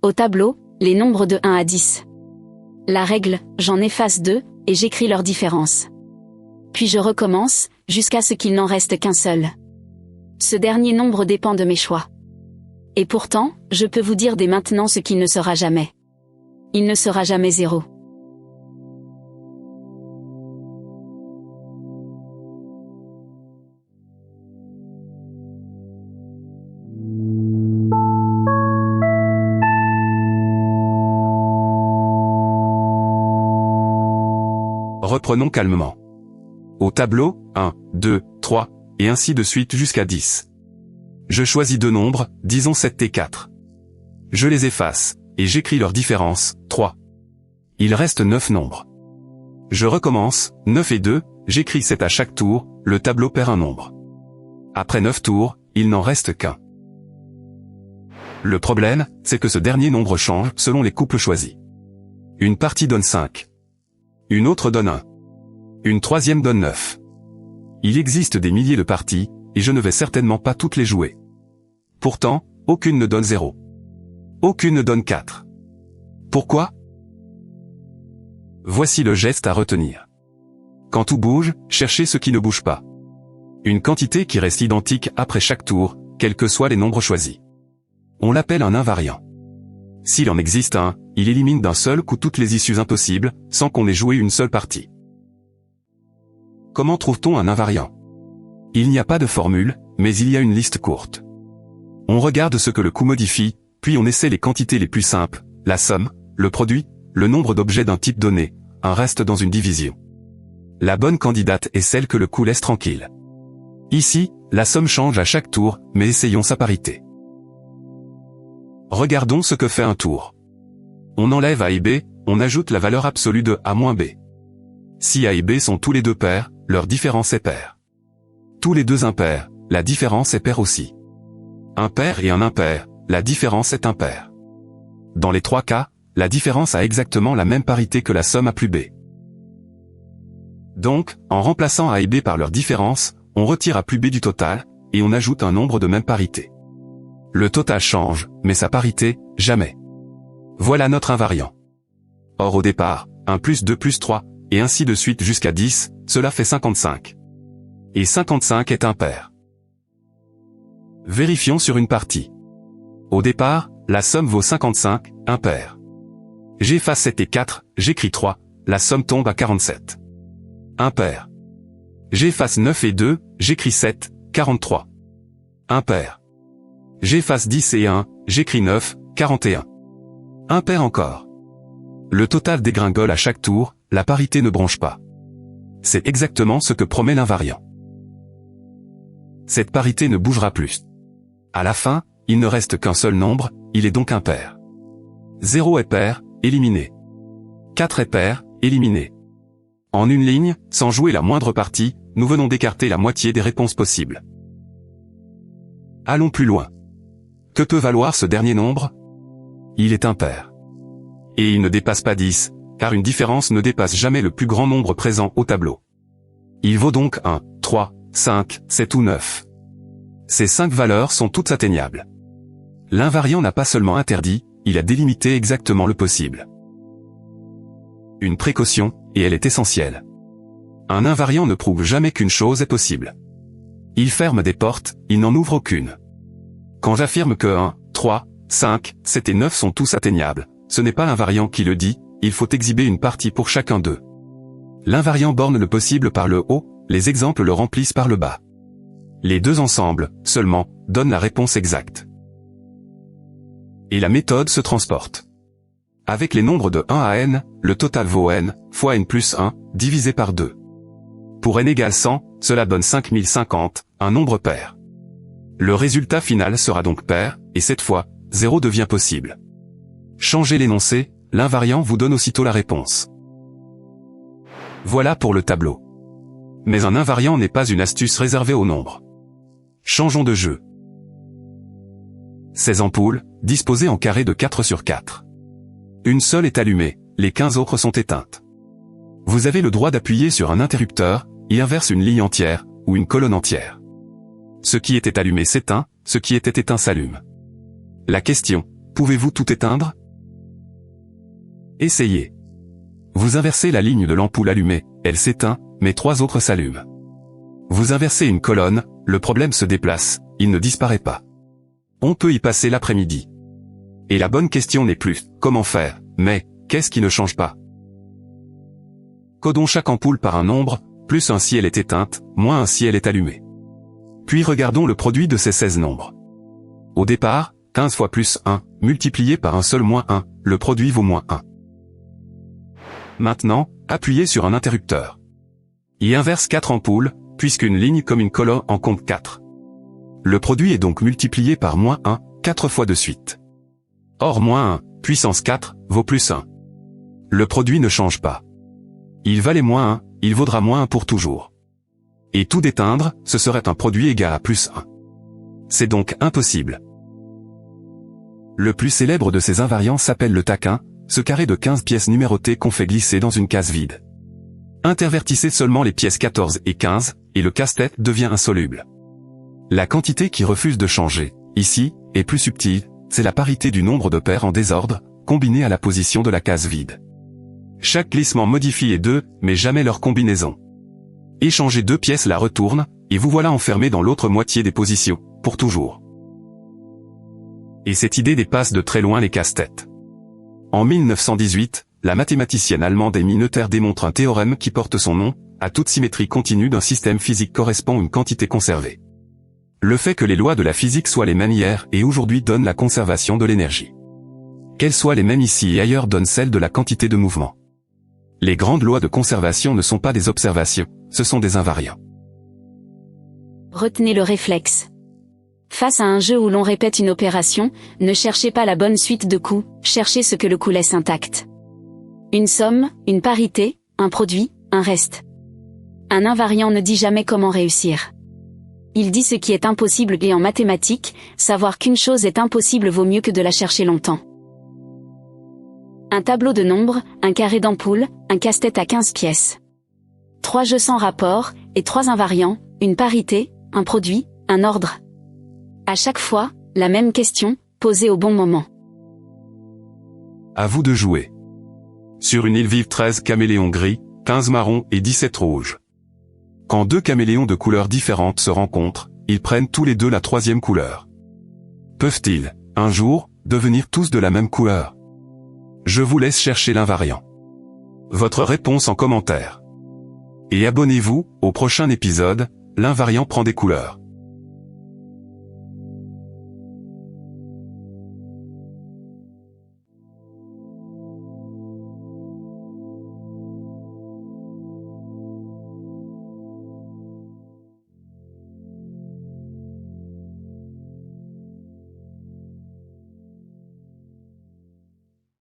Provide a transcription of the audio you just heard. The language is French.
Au tableau, les nombres de 1 à 10. La règle, j'en efface 2, et j'écris leur différence. Puis je recommence, jusqu'à ce qu'il n'en reste qu'un seul. Ce dernier nombre dépend de mes choix. Et pourtant, je peux vous dire dès maintenant ce qu'il ne sera jamais. Il ne sera jamais 0. Reprenons calmement. Au tableau, 1, 2, 3, et ainsi de suite jusqu'à 10. Je choisis deux nombres, disons 7 et 4. Je les efface, et j'écris leur différence, 3. Il reste 9 nombres. Je recommence, 9 et 2, j'écris 7 à chaque tour, le tableau perd un nombre. Après 9 tours, il n'en reste qu'un. Le problème, c'est que ce dernier nombre change selon les couples choisis. Une partie donne 5. Une autre donne 1. Une troisième donne 9. Il existe des milliers de parties, et je ne vais certainement pas toutes les jouer. Pourtant, aucune ne donne 0. Aucune ne donne 4. Pourquoi? Voici le geste à retenir. Quand tout bouge, cherchez ce qui ne bouge pas. Une quantité qui reste identique après chaque tour, quels que soient les nombres choisis. On l'appelle un invariant. S'il en existe un, il élimine d'un seul coup toutes les issues impossibles, sans qu'on ait joué une seule partie. Comment trouve-t-on un invariant? Il n'y a pas de formule, mais il y a une liste courte. On regarde ce que le coup modifie, puis on essaie les quantités les plus simples, la somme, le produit, le nombre d'objets d'un type donné, un reste dans une division. La bonne candidate est celle que le coup laisse tranquille. Ici, la somme change à chaque tour, mais essayons sa parité. Regardons ce que fait un tour. On enlève A et B, on ajoute la valeur absolue de A moins B. Si A et B sont tous les deux pairs, leur différence est paire. Tous les deux impairs, la différence est paire aussi. Un pair et un impair, la différence est impair. Dans les trois cas, la différence a exactement la même parité que la somme A plus B. Donc, en remplaçant A et B par leur différence, on retire A plus B du total, et on ajoute un nombre de même parité. Le total change, mais sa parité, jamais. Voilà notre invariant. Or au départ, 1 plus 2 plus 3, et ainsi de suite jusqu'à 10, cela fait 55. Et 55 est impair. Vérifions sur une partie. Au départ, la somme vaut 55, impair. J'efface 7 et 4, j'écris 3, la somme tombe à 47. Impair. J'efface 9 et 2, j'écris 7, 43. Impair. J'efface 10 et 1, j'écris 9, 41. Impair encore. Le total dégringole à chaque tour, la parité ne bronche pas. C'est exactement ce que promet l'invariant. Cette parité ne bougera plus. À la fin, il ne reste qu'un seul nombre, il est donc impair. 0 est pair, éliminé. 4 est pair, éliminé. En une ligne, sans jouer la moindre partie, nous venons d'écarter la moitié des réponses possibles. Allons plus loin. Que peut valoir ce dernier nombre? Il est impair. Et il ne dépasse pas 10, car une différence ne dépasse jamais le plus grand nombre présent au tableau. Il vaut donc 1, 3, 5, 7 ou 9. Ces 5 valeurs sont toutes atteignables. L'invariant n'a pas seulement interdit, il a délimité exactement le possible. Une précaution, et elle est essentielle. Un invariant ne prouve jamais qu'une chose est possible. Il ferme des portes, il n'en ouvre aucune. Quand j'affirme que 1, 3, 5, 7 et 9 sont tous atteignables, ce n'est pas l'invariant qui le dit, il faut exhiber une partie pour chacun d'eux. L'invariant borne le possible par le haut, les exemples le remplissent par le bas. Les deux ensemble, seulement, donnent la réponse exacte. Et la méthode se transporte. Avec les nombres de 1 à n, le total vaut n, fois n plus 1, divisé par 2. Pour n égale 100, cela donne 5050, un nombre pair. Le résultat final sera donc pair, et cette fois, 0 devient possible. Changez l'énoncé, l'invariant vous donne aussitôt la réponse. Voilà pour le tableau. Mais un invariant n'est pas une astuce réservée aux nombres. Changeons de jeu. 16 ampoules, disposées en carré de 4 sur 4. Une seule est allumée, les 15 autres sont éteintes. Vous avez le droit d'appuyer sur un interrupteur, il inverse une ligne entière, ou une colonne entière. Ce qui était allumé s'éteint, ce qui était éteint s'allume. La question, Pouvez-vous tout éteindre? Essayez. Vous inversez la ligne de l'ampoule allumée, elle s'éteint, mais 3 autres s'allument. Vous inversez une colonne, le problème se déplace, il ne disparaît pas. On peut y passer l'après-midi. Et la bonne question n'est plus « comment faire ?», mais « qu'est-ce qui ne change pas ?» Codons chaque ampoule par un nombre, plus 1 si elle est éteinte, moins 1 si elle est allumée. Puis regardons le produit de ces 16 nombres. Au départ, 15 fois plus 1, multiplié par un seul moins 1, le produit vaut moins 1. Maintenant, appuyez sur un interrupteur. Y inverse 4 ampoules, puisqu'une ligne comme une colonne en compte 4. Le produit est donc multiplié par moins 1, 4 fois de suite. Or moins 1, puissance 4, vaut plus 1. Le produit ne change pas. Il valait moins 1, il vaudra moins 1 pour toujours. Et tout d'éteindre, ce serait un produit égal à plus 1. C'est donc impossible. Le plus célèbre de ces invariants s'appelle le taquin, ce carré de 15 pièces numérotées qu'on fait glisser dans une case vide. Intervertissez seulement les pièces 14 et 15, et le casse-tête devient insoluble. La quantité qui refuse de changer, ici, est plus subtile, c'est la parité du nombre de paires en désordre, combinée à la position de la case vide. Chaque glissement modifie les deux, mais jamais leur combinaison. Échangez 2 pièces la retourne, et vous voilà enfermé dans l'autre moitié des positions, pour toujours. Et cette idée dépasse de très loin les casse-têtes. En 1918, la mathématicienne allemande Emmy Noether démontre un théorème qui porte son nom, à toute symétrie continue d'un système physique correspond une quantité conservée. Le fait que les lois de la physique soient les mêmes hier et aujourd'hui donne la conservation de l'énergie. Qu'elles soient les mêmes ici et ailleurs donne celle de la quantité de mouvement. Les grandes lois de conservation ne sont pas des observations, ce sont des invariants. Retenez le réflexe. Face à un jeu où l'on répète une opération, ne cherchez pas la bonne suite de coups, cherchez ce que le coup laisse intact. Une somme, une parité, un produit, un reste. Un invariant ne dit jamais comment réussir. Il dit ce qui est impossible et en mathématiques, savoir qu'une chose est impossible vaut mieux que de la chercher longtemps. Un tableau de nombres, un carré d'ampoule, un casse-tête à 15 pièces. 3 jeux sans rapport, et 3 invariants, une parité, un produit, un ordre. À chaque fois, la même question, posée au bon moment. À vous de jouer. Sur une île vivent 13 caméléons gris, 15 marrons et 17 rouges. Quand 2 caméléons de couleurs différentes se rencontrent, ils prennent tous les deux la 3e couleur. Peuvent-ils, un jour, devenir tous de la même couleur? Je vous laisse chercher l'invariant. Votre réponse en commentaire. Et abonnez-vous, au prochain épisode, l'invariant prend des couleurs.